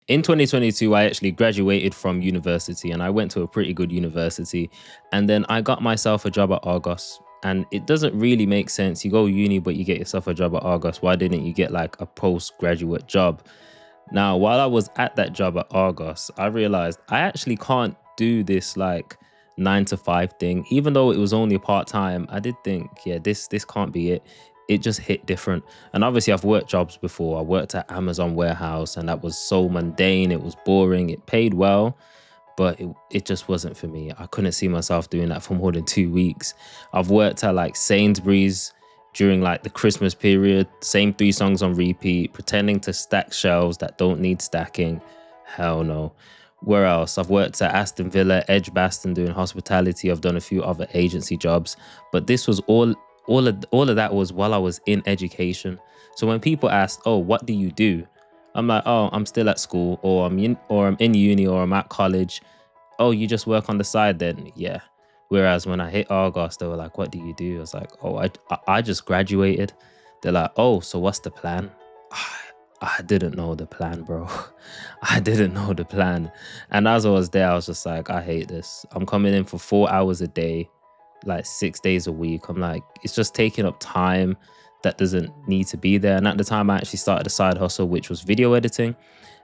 In 2022, I actually graduated from university and I went to a pretty good university. And then I got myself a job at Argos. And it doesn't really make sense. You go uni, but you get yourself a job at Argos. Why didn't you get like a postgraduate job? Now, while I was at that job at Argos, I realized I actually can't do this like 9 to 5 thing. Even though it was only part time, I did think, yeah, this can't be it. It just hit different. And obviously, I've worked jobs before. I worked at Amazon warehouse, and that was so mundane. It was boring. It paid well, but it just wasn't for me. I couldn't see myself doing that for more than 2 weeks. I've worked at like Sainsbury's during like the Christmas period, same 3 songs on repeat, pretending to stack shelves that don't need stacking. Hell no. Where else? I've worked at Aston Villa, Edgbaston doing hospitality. I've done a few other agency jobs, but this was all of that was while I was in education. So when people ask, "Oh, what do you do?" I'm like, "Oh, I'm still at school, or I'm in uni, or I'm at college." "Oh, you just work on the side then?" Yeah. Whereas when I hit Argos, they were like, "What do you do?" I was like, "Oh, I just graduated." They're like, "Oh, so what's the plan?" I didn't know the plan, bro. I didn't know the plan. And as I was there, I was just like, I hate this. I'm coming in for 4 hours a day, like 6 days a week. I'm like, it's just taking up time that doesn't need to be there. And at the time, I actually started a side hustle, which was video editing.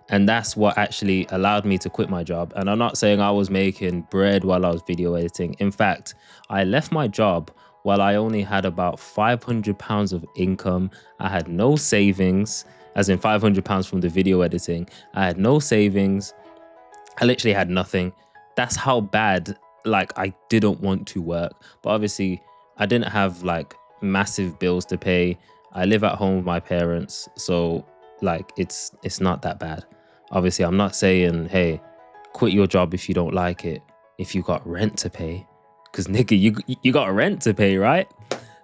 And that's what actually allowed me to quit my job. And I'm not saying I was making bread while I was video editing. In fact, I left my job while I only had about £500 of income. I had no savings, as in £500 from the video editing. I had no savings. I literally had nothing. That's how bad, like, I didn't want to work. But obviously, I didn't have like massive bills to pay. I live at home with my parents, so like it's not that bad. Obviously, I'm not saying, hey, quit your job if you don't like it, if you got rent to pay, because nigga, you got rent to pay, right?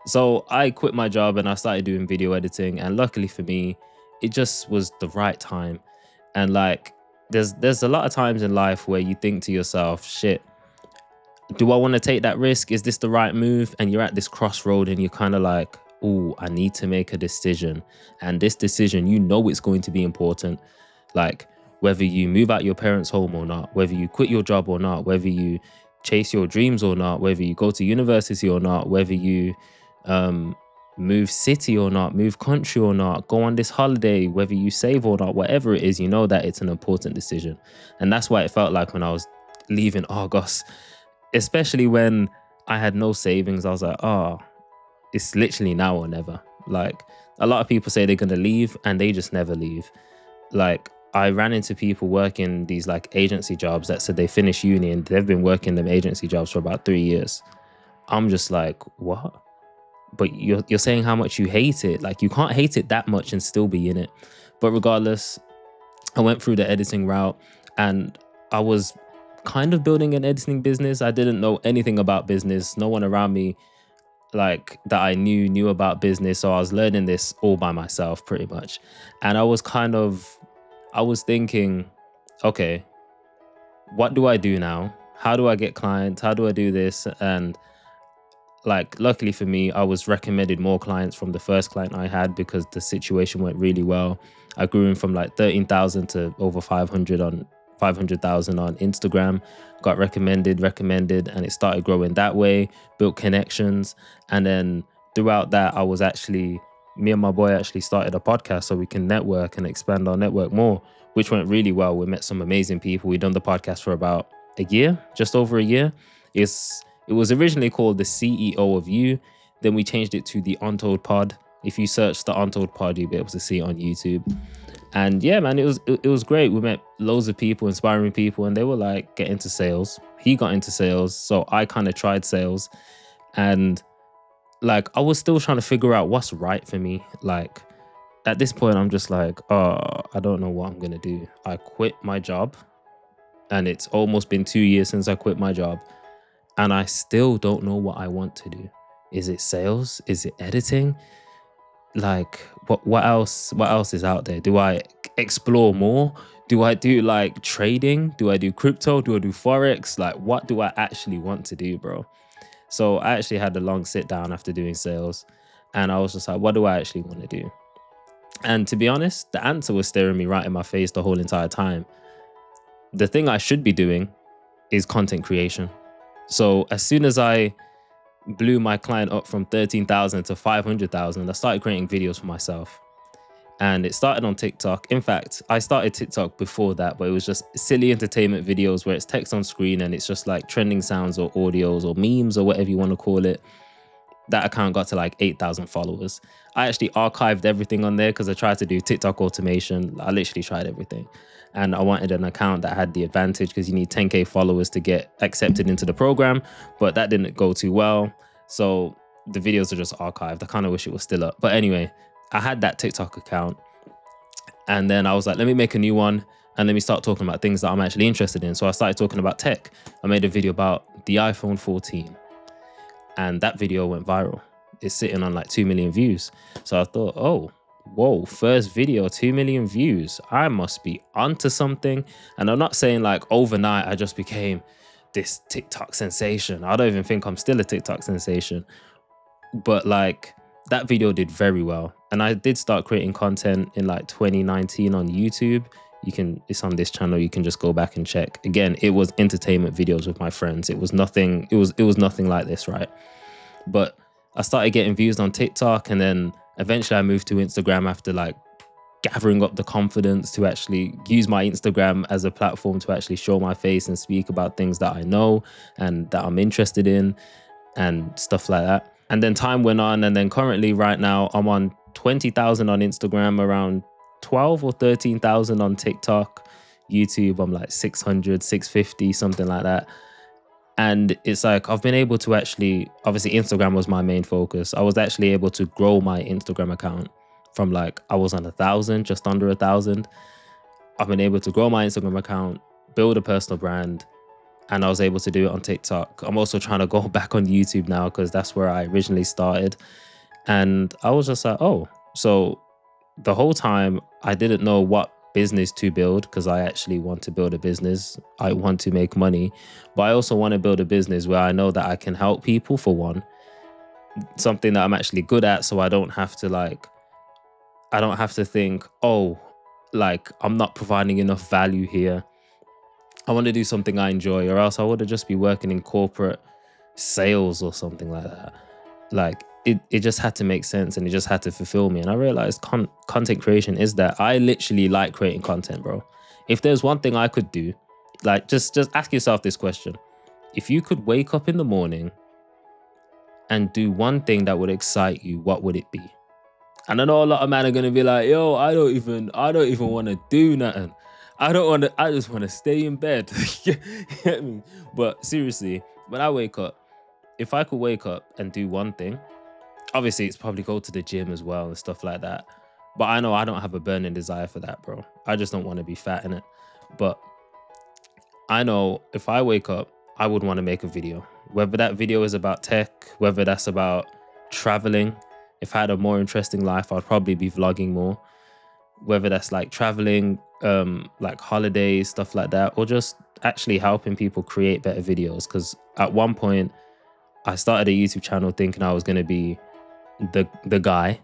So I quit my job and I started doing video editing, and luckily for me, it just was the right time. And like, there's a lot of times in life where you think to yourself, shit, do I want to take that risk? Is this the right move? And you're at this crossroad and you're kind of like, oh, I need to make a decision. And this decision, you know, it's going to be important. Like, whether you move out your parents' home or not, whether you quit your job or not, whether you chase your dreams or not, whether you go to university or not, whether you um, move city or not, move country or not, go on this holiday, whether you save or not, whatever it is, you know that it's an important decision. And that's why it felt like when I was leaving Argos, especially when I had no savings. I was like, oh, it's literally now or never. Like, a lot of people say they're going to leave and they just never leave. Like, I ran into people working these like agency jobs that said they finished uni and they've been working them agency jobs for about 3 years. I'm just like, what? But you're saying how much you hate it. Like, you can't hate it that much and still be in it. But regardless, I went through the editing route and I was kind of building an editing business. I didn't know anything about business. No one around me like that I knew about business. So I was learning this all by myself pretty much. And I was thinking, okay, what do I do now? How do I get clients? How do I do this? And like, luckily for me, I was recommended more clients from the first client I had because the situation went really well. I grew in from like 13,000 to over 500,000 on Instagram, got recommended, and it started growing that way, built connections. And then throughout that, me and my boy actually started a podcast so we can network and expand our network more, which went really well. We met some amazing people. We done the podcast for about a year, just over a year. It was originally called The CEO of You. Then we changed it to The Untold Pod. If you search The Untold Pod, you'll be able to see it on YouTube. And yeah, man, it was great. We met loads of people, inspiring people, and they were like, get into sales. He got into sales, so I kind of tried sales. And like, I was still trying to figure out what's right for me. Like, at this point, I'm just like, oh, I don't know what I'm going to do. I quit my job, and it's almost been 2 years since I quit my job. And I still don't know what I want to do. Is it sales? Is it editing? Like, what else is out there? Do I explore more? Do I do like trading? Do I do crypto? Do I do forex? Like, what do I actually want to do, bro? So I actually had a long sit down after doing sales, and I was just like, what do I actually want to do? And to be honest, the answer was staring me right in my face the whole entire time. The thing I should be doing is content creation. So as soon as I blew my client up from 13,000 to 500,000, I started creating videos for myself. And it started on TikTok. In fact, I started TikTok before that, but it was just silly entertainment videos where it's text on screen and it's just like trending sounds or audios or memes or whatever you want to call it. That account got to like 8,000 followers. I actually archived everything on there because I tried to do TikTok automation. I literally tried everything. And I wanted an account that had the advantage because you need 10K followers to get accepted into the program, but that didn't go too well. So the videos are just archived. I kind of wish it was still up. But anyway, I had that TikTok account, and then I was like, let me make a new one and let me start talking about things that I'm actually interested in. So I started talking about tech. I made a video about the iPhone 14, and that video went viral. It's sitting on like 2 million views. So I thought, oh, whoa, first video, 2 million views. I must be onto something. And I'm not saying like overnight I just became this TikTok sensation. I don't even think I'm still a TikTok sensation, but like that video did very well. And I did start creating content in like 2019 on YouTube. It's on this channel. You can just go back and check. Again, it was entertainment videos with my friends. It was nothing like this, right? But I started getting views on TikTok, and then eventually I moved to Instagram after like gathering up the confidence to actually use my Instagram as a platform to actually show my face and speak about things that I know and that I'm interested in and stuff like that. And then time went on, and then currently right now I'm on 20,000 on Instagram, around 12 or 13,000 on TikTok. YouTube, I'm like 600, 650, something like that. And it's like I've been able to actually, obviously Instagram was my main focus. I was actually able to grow my Instagram account from like, I was on 1,000, just under 1,000. I've been able to grow my Instagram account, build a personal brand, and I was able to do it on TikTok. I'm also trying to go back on YouTube now because that's where I originally started. And I was just like, oh, so the whole time I didn't know what business to build, because I actually want to build a business. I want to make money, but I also want to build a business where I know that I can help people, for one, something that I'm actually good at. So I don't have to think, oh, like I'm not providing enough value here. I want to do something I enjoy, or else I would have just be working in corporate sales or something like that. Like it just had to make sense, and it just had to fulfill me. And I realized content creation is that. I literally like creating content, bro. If there's one thing I could do, like just ask yourself this question. If you could wake up in the morning and do one thing that would excite you, what would it be? And I know a lot of men are gonna be like, yo, I don't even want to do nothing. I just want to stay in bed. You get me? But seriously, when I wake up, if I could wake up and do one thing, obviously it's probably go to the gym as well and stuff like that. But I know I don't have a burning desire for that, bro. I just don't want to be fat in it. But I know if I wake up, I would want to make a video. Whether that video is about tech, whether that's about traveling. If I had a more interesting life, I'd probably be vlogging more. Whether that's like traveling, like holidays, stuff like that, or just actually helping people create better videos. Because at one point, I started a YouTube channel thinking I was going to be the guy.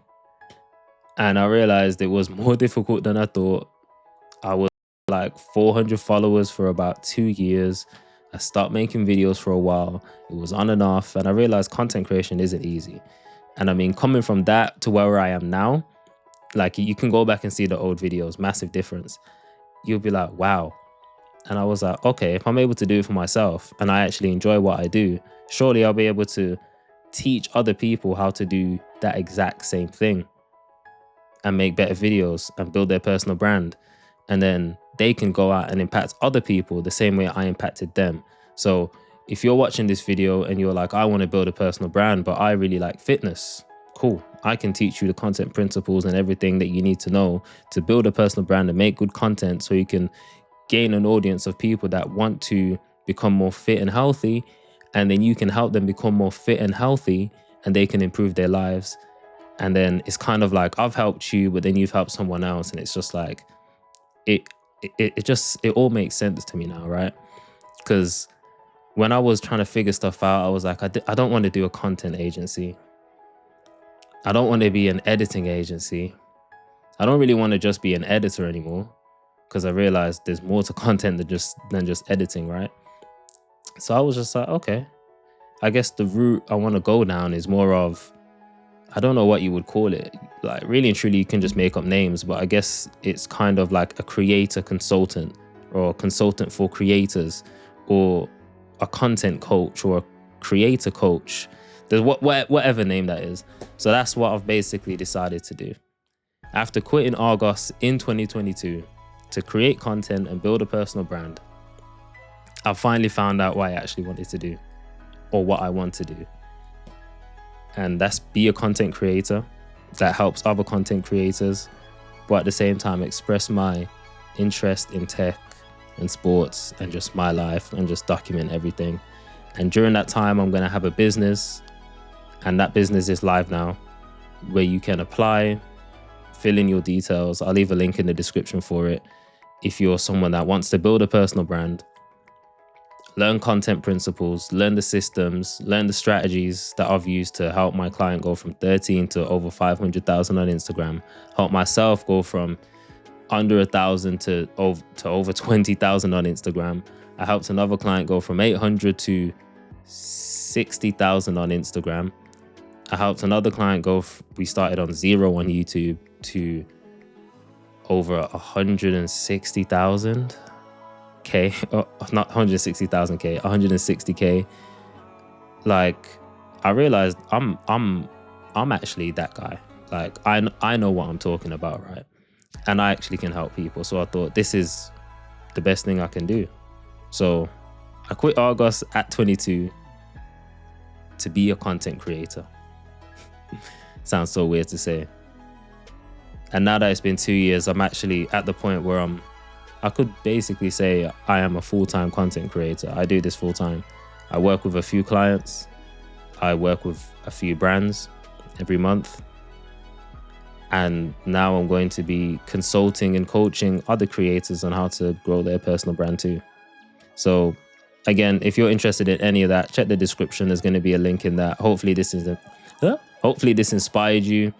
And I realized it was more difficult than I thought. I was like 400 followers for about 2 years. I started making videos for a while. It was on and off. And I realized content creation isn't easy. And I mean, coming from that to where I am now, like you can go back and see the old videos, massive difference. You'll be like, wow. And I was like, okay, if I'm able to do it for myself and I actually enjoy what I do, surely I'll be able to teach other people how to do that exact same thing and make better videos and build their personal brand. And then they can go out and impact other people the same way I impacted them. So if you're watching this video and you're like, I want to build a personal brand, but I really like fitness, cool. I can teach you the content principles and everything that you need to know to build a personal brand and make good content so you can gain an audience of people that want to become more fit and healthy. And then you can help them become more fit and healthy and they can improve their lives. And then it's kind of like I've helped you, but then you've helped someone else. And it's just like, it all makes sense to me now, right? Because when I was trying to figure stuff out, I was like, I don't want to do a content agency. I don't want to be an editing agency. I don't really want to just be an editor anymore, because I realized there's more to content than just editing, right? So I was just like, okay, I guess the route I want to go down is more of, I don't know what you would call it. Like, really and truly, you can just make up names, but I guess it's kind of like a creator consultant, or a consultant for creators, or a content coach, or a creator coach. There's whatever name that is. So that's what I've basically decided to do. After quitting Argos in 2022 to create content and build a personal brand, I finally found out what I actually wanted to do, or what I want to do. And that's be a content creator that helps other content creators, but at the same time express my interest in tech and sports and just my life, and just document everything. And during that time, I'm going to have a business, and that business is live now, where you can apply, fill in your details. I'll leave a link in the description for it. If you're someone that wants to build a personal brand, learn content principles, learn the systems, learn the strategies that I've used to help my client go from 13 to over 500,000 on Instagram, help myself go from under 1,000 to over 20,000 on Instagram. I helped another client go from 800 to 60,000 on Instagram. I helped another client we started on 0 on YouTube to over 160,000 K, not 160,000 K, 160K. Like, I realized I'm actually that guy. Like, I know what I'm talking about, right? And I actually can help people. So I thought, this is the best thing I can do. So I quit Argos at 22 to be a content creator. Sounds so weird to say. And now that it's been 2 years, I'm actually at the point where I could basically say I am a full-time content creator. I do this full-time. I work with a few clients. I work with a few brands every month. And now I'm going to be consulting and coaching other creators on how to grow their personal brand too. So again, if you're interested in any of that, check the description. There's going to be a link in that. Hopefully this inspired you.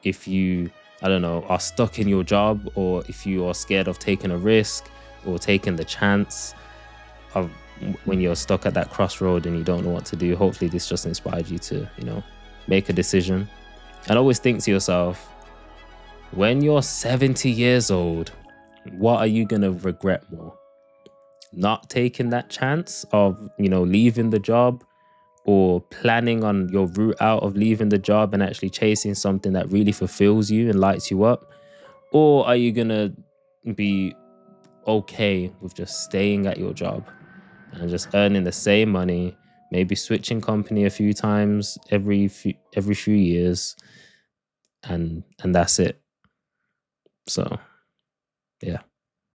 If you, I don't know, are stuck in your job, or if you are scared of taking a risk or taking the chance of when you're stuck at that crossroad and you don't know what to do, hopefully this just inspired you to, make a decision. And always think to yourself, when you're 70 years old, what are you going to regret more? Not taking that chance of, leaving the job, or planning on your route out of leaving the job and actually chasing something that really fulfills you and lights you up? Or are you going to be okay with just staying at your job and just earning the same money, maybe switching company a few times every few years, and that's it? So, yeah.